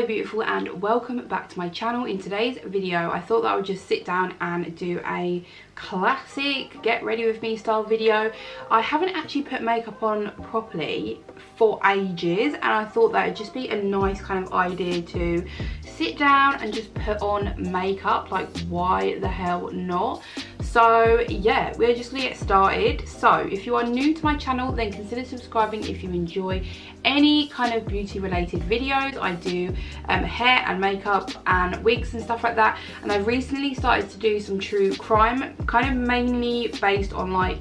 Hello beautiful and welcome back to my channel. In today's video I thought that I would just sit down and do a classic get ready with me style video. I haven't actually put makeup on properly for ages and I thought that would just be a nice kind of idea to sit down and just put on makeup. Like, why the hell not? So yeah, we're just gonna get started. So if you are new to my channel, then consider subscribing if you enjoy any kind of beauty related videos. I do hair and makeup and wigs and stuff like that, and I've recently started to do some true crime, kind of mainly based on like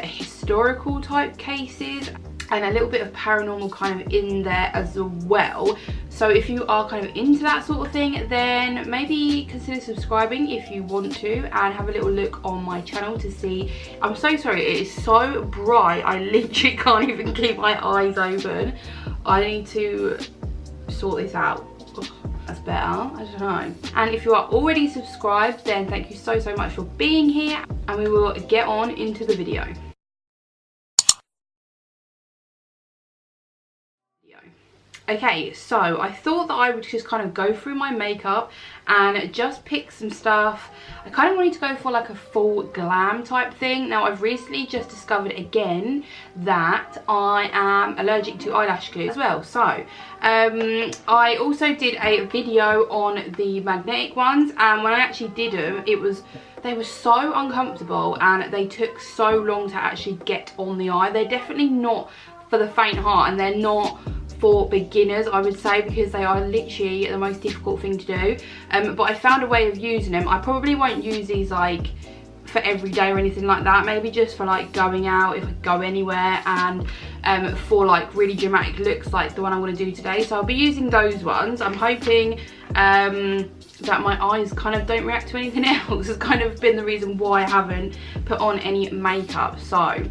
historical type cases and a little bit of paranormal kind of in there as well. So if you are kind of into that sort of thing, then maybe consider subscribing if you want to, and have a little look on my channel to see. I'm so sorry, it is so bright I literally can't even keep my eyes open. I need to sort this out. Oh, that's better, I don't know. And if you are already subscribed, then thank you so much for being here, and we will get on into the video. Okay, so I thought that I would just kind of go through my makeup and just pick some stuff. I kind of wanted to go for like a full glam type thing. Now I've recently just discovered again that I am allergic to eyelash glue as well. So I also did a video on the magnetic ones, and when I actually did them, they were so uncomfortable and they took so long to actually get on the eye. They're definitely not for the faint heart, and they're not for beginners, I would say, because they are literally the most difficult thing to do. But I found a way of using them. I probably won't use these like for every day or anything like that, maybe just for like going out if I go anywhere, and for like really dramatic looks like the one I'm going to do today. So I'll be using those ones. I'm hoping that my eyes kind of don't react to anything else. Has kind of been the reason why I haven't put on any makeup. So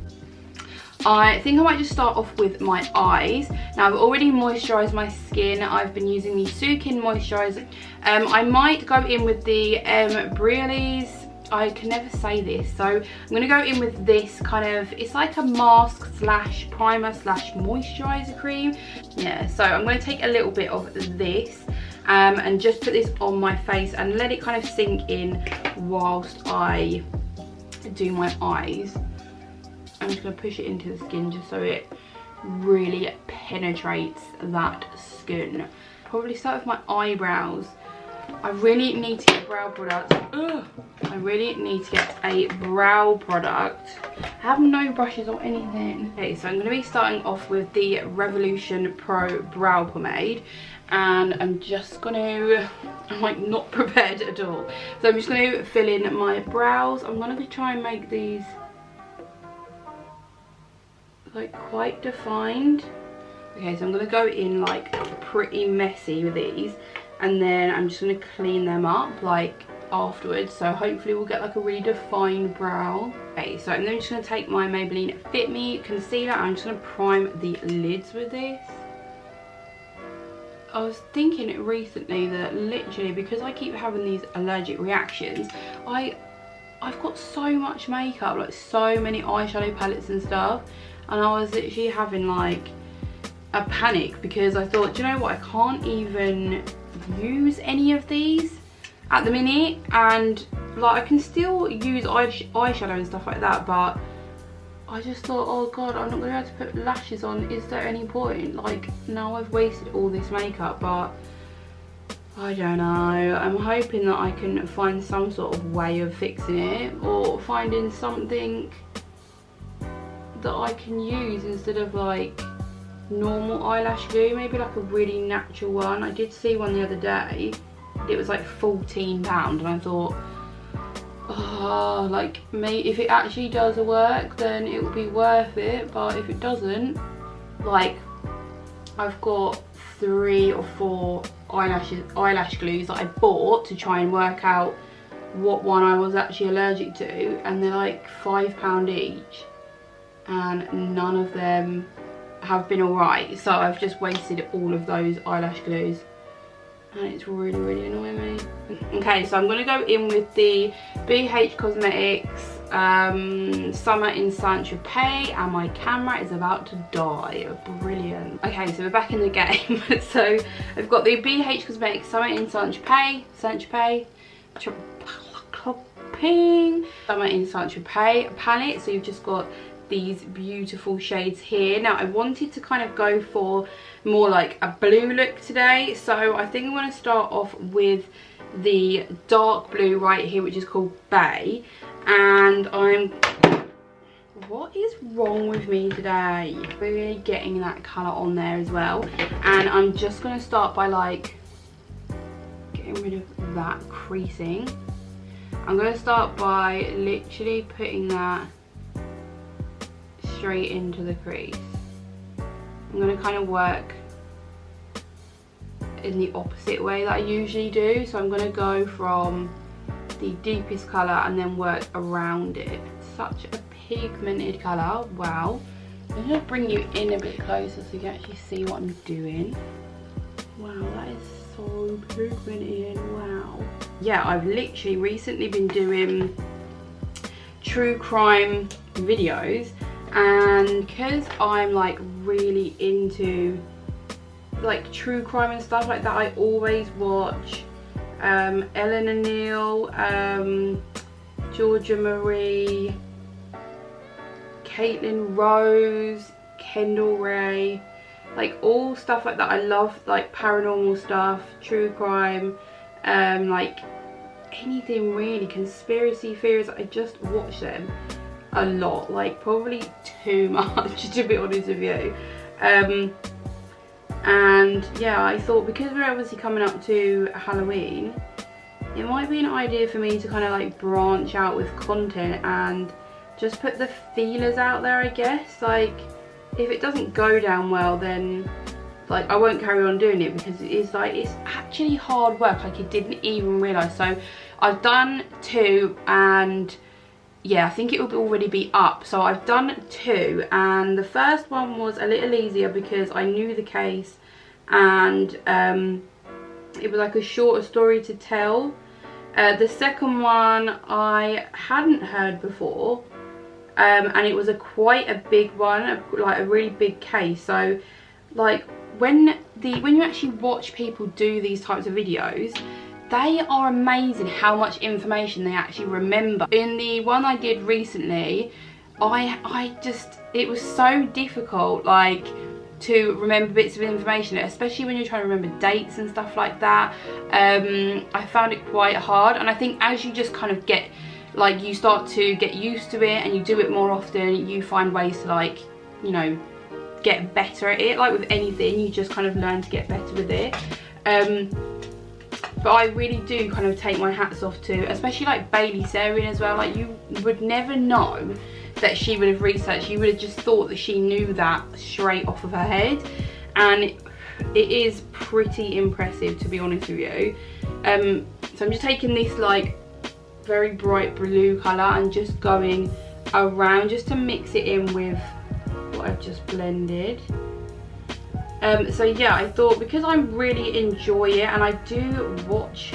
I think I might just start off with my eyes. Now I've already moisturised my skin. I've been using the Sukin moisturiser. I might go in with the Lovelies. I can never say this, so I'm going to go in with this kind of, it's like a mask slash primer slash moisturiser cream. Yeah, so I'm going to take a little bit of this and just put this on my face and let it kind of sink in whilst I do my eyes. I'm just going to push it into the skin just so it really penetrates that skin. Probably start with my eyebrows. I really need to get a brow product. Ugh. I really need to get a brow product. I have no brushes or anything. Okay, so I'm going to be starting off with the Revolution Pro Brow Pomade. And I'm just going to, I'm like not prepared at all. So I'm just going to fill in my brows. I'm going to try and make these like quite defined. Okay, so I'm going to go in like pretty messy with these, and then I'm just going to clean them up like afterwards, so hopefully we'll get like a really defined brow. Okay, so I'm then just going to take my Maybelline Fit Me concealer and I'm just going to prime the lids with this. I was thinking recently that literally, because I keep having these allergic reactions, I've got so much makeup, like so many eyeshadow palettes and stuff, and I was literally having like a panic because I thought, do you know what, I can't even use any of these at the minute, and like I can still use eyeshadow and stuff like that, but I just thought, oh god, I'm not going to be able to put lashes on. Is there any point? Like, now I've wasted all this makeup, but I don't know. I'm hoping that I can find some sort of way of fixing it, or finding something that I can use instead of like normal eyelash glue. Maybe like a really natural one. I did see one the other day. It was like £14 and I thought, oh, like maybe if it actually does work then it will be worth it, but if it doesn't, like I've got 3 or 4 eyelash glues that I bought to try and work out what one I was actually allergic to, and they're like £5 each, and none of them have been alright. So I've just wasted all of those eyelash glues. and it's really, really annoying me. Okay, so I'm going to go in with the BH Cosmetics Summer in Saint Tropez, and my camera is about to die. Brilliant. Okay, so we're back in the game. So I've got the BH Cosmetics Summer in Saint Tropez, Summer in Saint Tropez palette. So you've just got these beautiful shades here. Now I wanted to kind of go for more like a blue look today, so I think I'm going to start off with the dark blue right here, which is called Bay. And what is wrong with me today? Really getting that colour on there as well. And I'm just going to start by like getting rid of that creasing. I'm going to start by literally putting that straight into the crease. I'm going to kind of work in the opposite way that I usually do. So I'm going to go from the deepest colour and then work around it. Such a pigmented colour, wow. I'm going to bring you in a bit closer so you can actually see what I'm doing. Wow, that is so pigmented, wow. Yeah, I've literally recently been doing true crime videos, and because I'm like really into like true crime and stuff like that, I always watch Eleanor Neal, Georgia Marie, Caitlin Rose, Kendall Ray, like all stuff like that. I love like paranormal stuff, true crime, like anything really, conspiracy theories. I just watch them a lot, like probably too much to be honest with you. And yeah, I thought because we're obviously coming up to Halloween, it might be an idea for me to kind of like branch out with content and just put the feelers out there, I guess. Like if it doesn't go down well, then like I won't carry on doing it, because it's like it's actually hard work, like I didn't even realise. So I've done 2, and yeah, I think it will already be up. So I've done 2, and the first one was a little easier because I knew the case, and it was like a shorter story to tell. The second one I hadn't heard before, and it was quite a big one, like a really big case. So like when you actually watch people do these types of videos, they are amazing how much information they actually remember. In the one I did recently, it was so difficult like to remember bits of information, especially when you're trying to remember dates and stuff like that. I found it quite hard, and I think as you just kind of get, like you start to get used to it and you do it more often, you find ways to like, you know, get better at it. Like with anything, you just kind of learn to get better with it. But I really do kind of take my hats off to, especially like Bailey Sarian as well. Like you would never know that she would have researched. You would have just thought that she knew that straight off of her head, and it is pretty impressive, to be honest with you. So I'm just taking this like very bright blue colour and just going around just to mix it in with what I've just blended. So yeah, I thought because I really enjoy it, and I do watch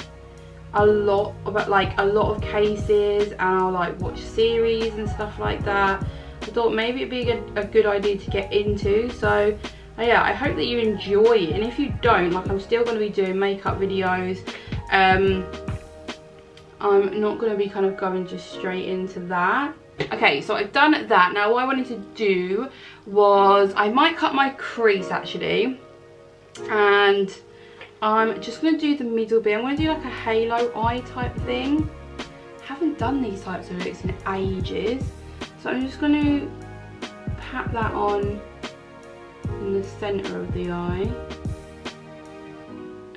a lot about like a lot of cases, and I'll like watch series and stuff like that, I thought maybe it'd be a good idea to get into. So yeah, I hope that you enjoy it, and if you don't, like I'm still going to be doing makeup videos. I'm not going to be kind of going just straight into that. Okay, so I've done that. Now what I wanted to do was, I might cut my crease actually, and I'm just going to do the middle bit. I'm going to do like a halo eye type thing. I haven't done these types of looks in ages, so I'm just going to pat that on in the centre of the eye.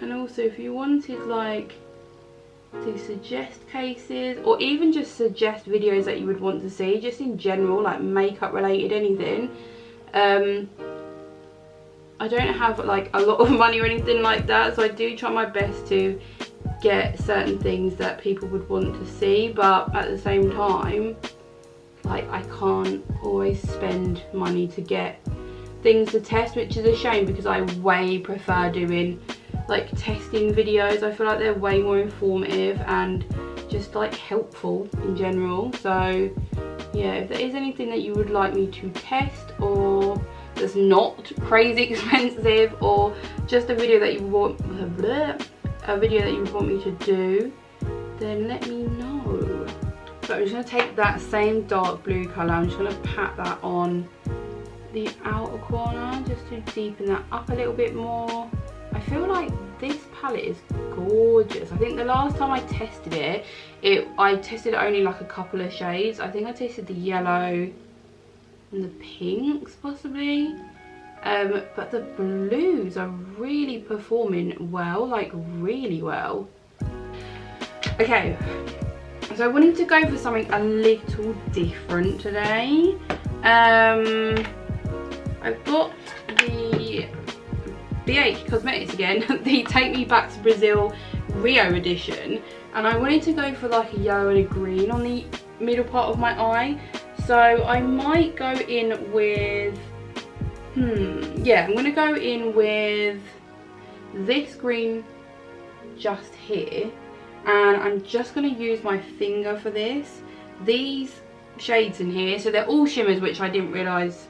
And also if you wanted like to suggest cases, or even just suggest videos that you would want to see, just in general, like makeup related, anything. I don't have like a lot of money or anything like that, so I do try my best to get certain things that people would want to see, but at the same time, like I can't always spend money to get things to test, which is a shame, because I way prefer doing like testing videos. I feel like they're way more informative and just like helpful in general. So yeah, if there is anything that you would like me to test, or that's not crazy expensive, or just a video that you want me to do, then let me know. So I'm just going to take that same dark blue colour, I'm just going to pat that on the outer corner just to deepen that up a little bit more. I feel like this palette is gorgeous. I think the last time I tested it, I tested only like a couple of shades. I think I tested the yellow and the pinks possibly. But the blues are really performing well, like really well. Okay, so I wanted to go for something a little different today. I've got the BH Cosmetics again, the Take Me Back to Brazil Rio edition, and I wanted to go for like a yellow and a green on the middle part of my eye. So I might go in with, yeah, I'm going to go in with this green just here, and I'm just going to use my finger for this. These shades in here, so they're all shimmers, which I didn't realise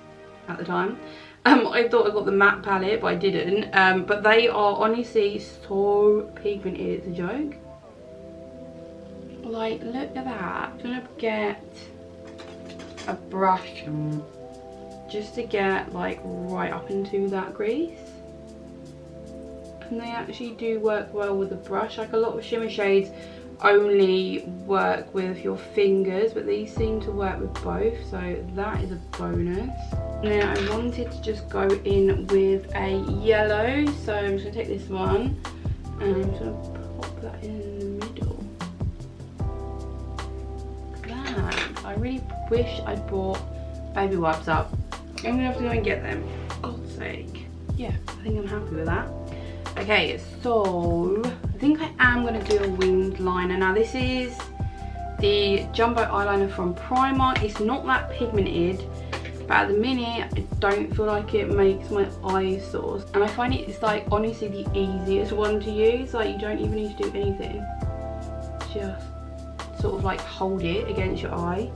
at the time. I thought I got the matte palette, but I didn't. But they are honestly so pigmented, it's a joke. Like, look at that. I'm gonna get a brush just to get like right up into that crease. And they actually do work well with the brush. Like a lot of shimmer shades only work with your fingers, but these seem to work with both, so that is a bonus. Now I wanted to just go in with a yellow, so I'm just going to take this one and I'm just going to pop that in the middle. Look at that. I really wish I'd brought baby wipes up. I'm going to have to go and get them, for God's sake. Yeah, I think I'm happy with that. Okay, so I think I am going to do a winged liner. Now this is the jumbo eyeliner from Primark. It's not that pigmented, but at the minute I don't feel like it makes my eyes sore. And I find it's like honestly the easiest one to use. Like you don't even need to do anything. Just sort of like hold it against your eye.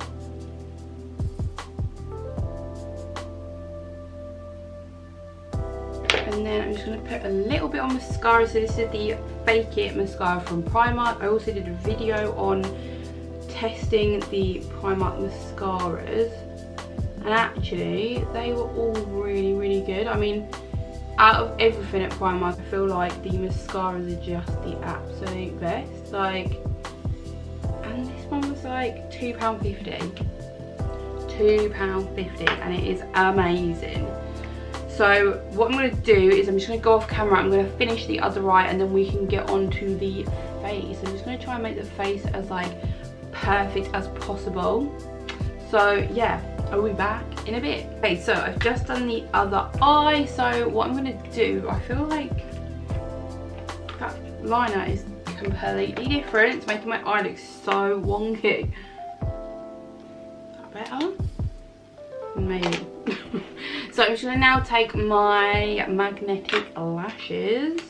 And then I'm just going to put a little bit on mascara. So this is the Fake It mascara from Primark. I also did a video on testing the Primark mascaras, and actually they were all really good. I mean, out of everything at Primark, I feel like the mascaras are just the absolute best. Like, and this one was like £2.50. £2.50, and it is amazing. So what I'm going to do is I'm just going to go off camera, I'm going to finish the other eye, and then we can get on to the face. I'm just going to try and make the face as like perfect as possible. So yeah, I'll be back in a bit. Okay, so I've just done the other eye. So what I'm going to do, I feel like that liner is completely different. It's making my eye look so wonky. Is that better? Maybe. So I'm just going to now take my magnetic lashes,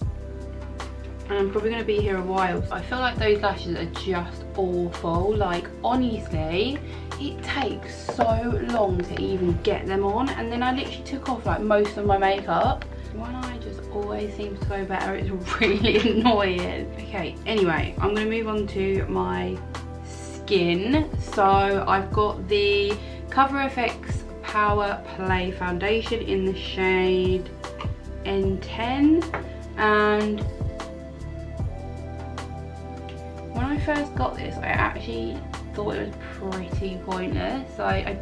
and I'm probably going to be here a while. I feel like those lashes are just awful. Like honestly, it takes so long to even get them on, and then I literally took off like most of my makeup. One eye just always seems to go better. It's really annoying. Okay, anyway, I'm going to move on to my skin. So I've got the Cover FX Power Play Foundation in the shade N10, and when I first got this I actually thought it was pretty pointless. Like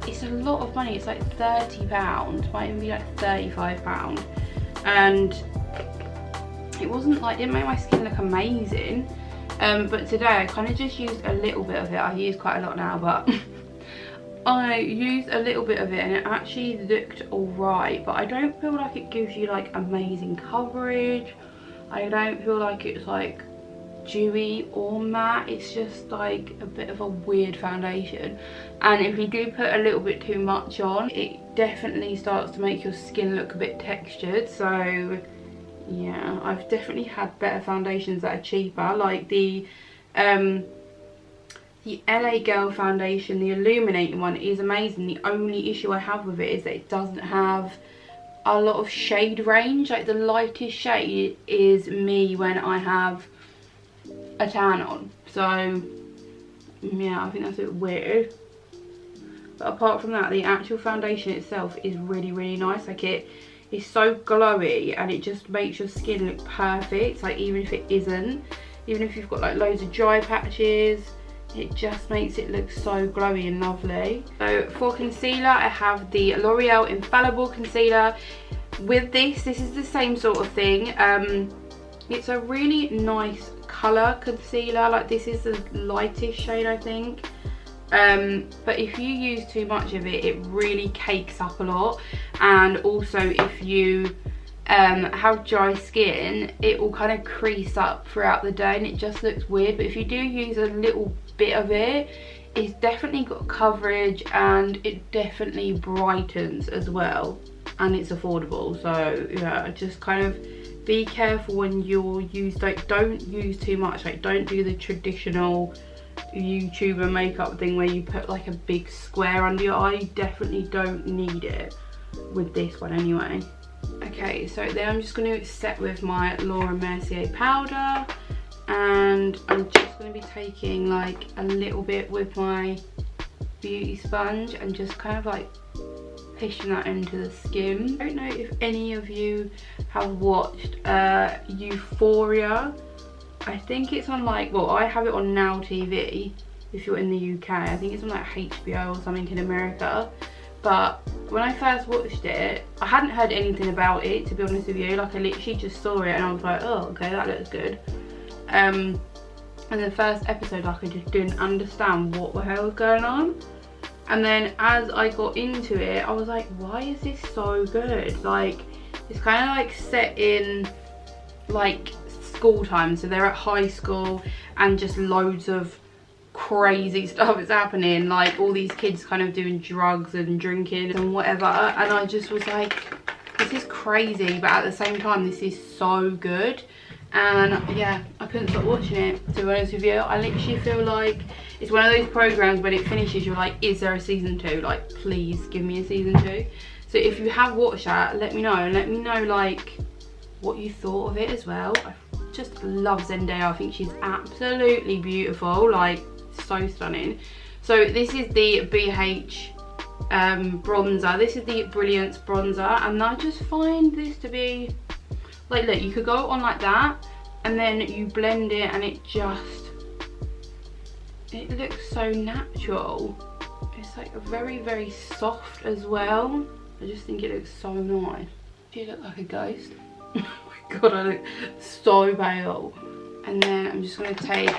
it's a lot of money. It's like £30, might even be like £35, and it wasn't like, didn't make my skin look amazing. But today I kind of just used a little bit of it. I use quite a lot now, but I used a little bit of it and it actually looked alright, but I don't feel like it gives you like amazing coverage. I don't feel like it's like dewy or matte. It's just like a bit of a weird foundation, and if you do put a little bit too much on, it definitely starts to make your skin look a bit textured. So yeah, I've definitely had better foundations that are cheaper, like the LA Girl foundation, the illuminating one, is amazing. The only issue I have with it is that it doesn't have a lot of shade range. Like the lightest shade is me when I have a tan on, so yeah, I think that's a bit weird. But apart from that, the actual foundation itself is really, really nice. Like it is so glowy and it just makes your skin look perfect. Like even if it isn't, even if you've got like loads of dry patches, it just makes it look so glowy and lovely. So for concealer, I have the L'Oreal Infallible Concealer. With this is the same sort of thing. It's a really nice colour concealer. Like this is the lightest shade, I think. But if you use too much of it, it really cakes up a lot. And also if you have dry skin, it will kind of crease up throughout the day and it just looks weird. But if you do use a little bit of it, it's definitely got coverage and it definitely brightens as well, and it's affordable. So yeah, just kind of be careful when you're like don't use too much. Like don't do the traditional YouTuber makeup thing where you put like a big square under your eye. You definitely don't need it with this one anyway. Okay, so then I'm just going to set with my Laura Mercier powder, and I'm just going to be taking like a little bit with my beauty sponge and just kind of like pushing that into the skin. I don't know if any of you have watched Euphoria. I think it's on like, well, I have it on Now TV if you're in the UK. I think it's on like HBO or something in America. But when I first watched it, I hadn't heard anything about it, to be honest with you. Like I literally just saw it and I was like, oh, okay, that looks good. And the first episode, like I just didn't understand what the hell was going on. And then as I got into it, I was like, why is this so good? Like it's kind of like set in like school time, so they're at high school and just loads of crazy stuff is happening, like all these kids kind of doing drugs and drinking and whatever, and I just was like, this is crazy, but at the same time this is so good. And yeah, I couldn't stop watching it, to be honest with you. I literally feel like it's one of those programs when it finishes you're like, is there a season 2? Like please give me a season 2. So if you have watched that, let me know, and let me know like what you thought of it as well. I just love Zendaya. I think she's absolutely beautiful, like so stunning. So this is the BH bronzer. This is the Brilliance bronzer, and I just find this to be like, look, you could go on like that and then you blend it and it looks so natural. It's like very, very soft as well. I just think it looks so nice. Do you look like a ghost? Oh my god, I look so pale. And then I'm just going to take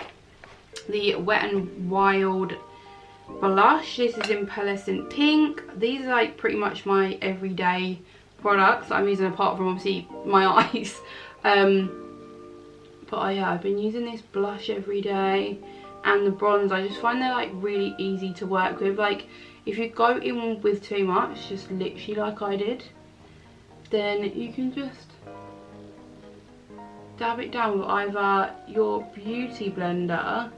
the Wet n Wild blush. This is in pearlescent pink. These are like pretty much my everyday products that I'm using, apart from obviously my eyes. But yeah, I've been using this blush every day, and the bronze, I just find they're like really easy to work with. Like if you go in with too much, just literally like I did, then you can just dab it down with either your beauty blender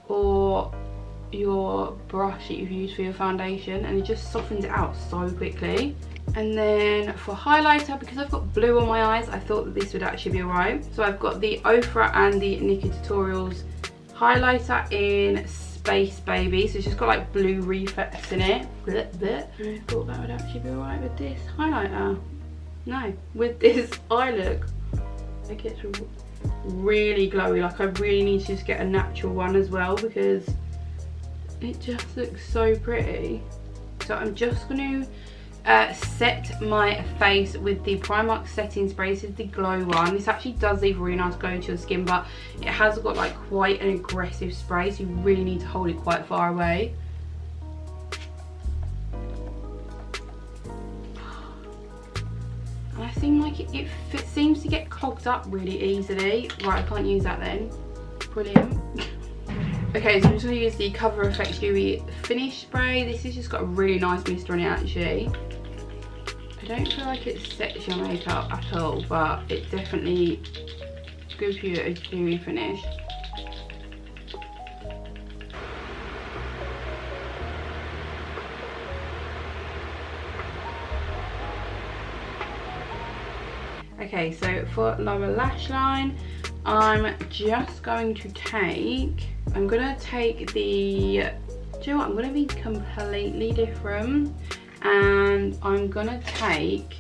or your brush that you've used for your foundation, and it just softens it out so quickly. And then for highlighter, because I've got blue on my eyes, I thought that this would actually be alright. So I've got the Ofra and the Nicka Tutorials highlighter in Space Baby. So it's just got like blue reflects in it. And I thought that would actually be alright with this highlighter. No, with this eye look. Like it's really glowy. Like I really need to just get a natural one as well, because it just looks so pretty. So I'm just going to set my face with the Primark setting spray. This is the glow one. This actually does leave a really nice glow to your skin, but it has got like quite an aggressive spray, so you really need to hold it quite far away. And I think like it seems to get clogged up really easily. Right, I can't use that then. Brilliant. Okay, so I'm just going to use the Cover FX Dewy Finish Spray. This has just got a really nice mist on it actually. I I don't feel like it sets your makeup at all, but it definitely gives you a dewy finish. Okay, so for lower lash line, I'm just going to take, I'm gonna take the, do you know what, I'm gonna be completely different, and I'm gonna take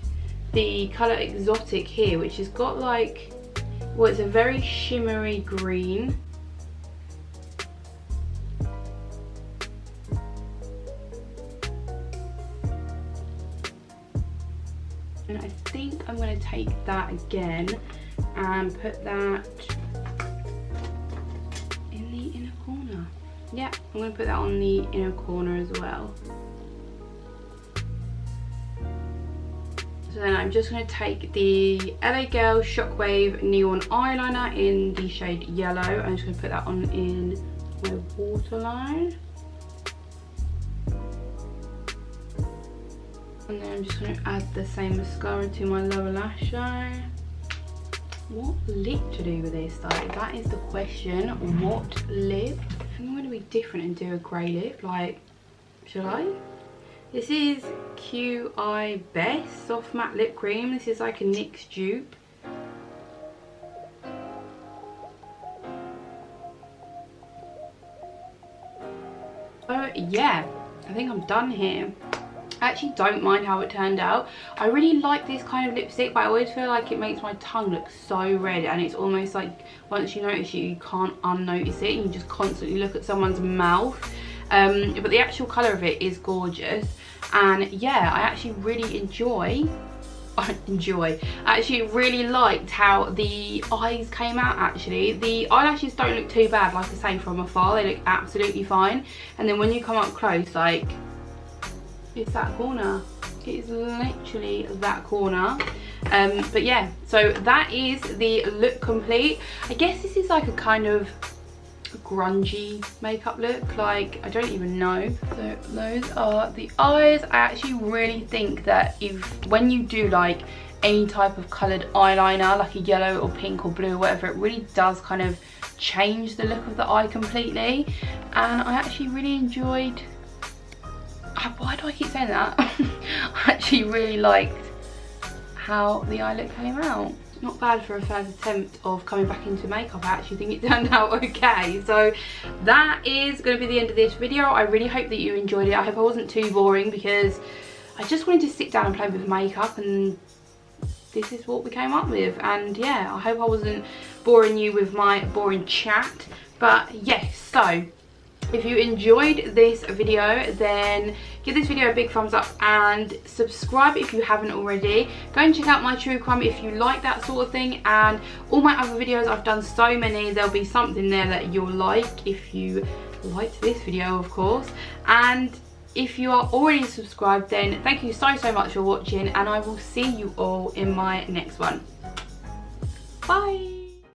the colour Exotic here, which has got like, well, it's a very shimmery green. And I think I'm going to take that again and put that in the inner corner. Yeah, I'm going to put that on the inner corner as well. So then I'm just going to take the LA Girl Shockwave Neon Eyeliner in the shade Yellow. I'm just going to put that on in my waterline. And then I'm just going to add the same mascara to my lower lash line. What lip to do with this though? That is the question. What lip? I'm going to be different and do a grey lip. Like, should I? This is QI Best Soft Matte Lip Cream. This is like a NYX dupe. So yeah, I think I'm done here. I actually don't mind how it turned out. I really like this kind of lipstick, but I always feel like it makes my tongue look so red, and it's almost like once you notice it, you can't unnotice it, and you just constantly look at someone's mouth. But the actual colour of it is gorgeous, and yeah, I actually really I actually really liked how the eyes came out. Actually, the eyelashes don't look too bad, like I say, from afar they look absolutely fine, and then when you come up close, like, it's that corner. It is literally that corner. But yeah, so that is the look complete. I guess this is like a kind of grungy makeup look, like, I don't even know. So those are the eyes. I actually really think that when you do like any type of coloured eyeliner, like a yellow or pink or blue or whatever, it really does kind of change the look of the eye completely. And I actually really enjoyed, why do I keep saying that? I actually really liked how the eye look came out. Not bad for a first attempt of coming back into makeup. I actually think it turned out okay. So that is going to be the end of this video. I really hope that you enjoyed it. I hope I wasn't too boring, because I just wanted to sit down and play with makeup, and this is what we came up with. And yeah, I hope I wasn't boring you with my boring chat. But yes, so if you enjoyed this video, then give this video a big thumbs up and subscribe if you haven't already. Go and check out my true crime if you like that sort of thing, and all my other videos. I've done so many, there'll be something there that you'll like if you liked this video, of course. And if you are already subscribed, then thank you so much for watching, and I will see you all in my next one. Bye.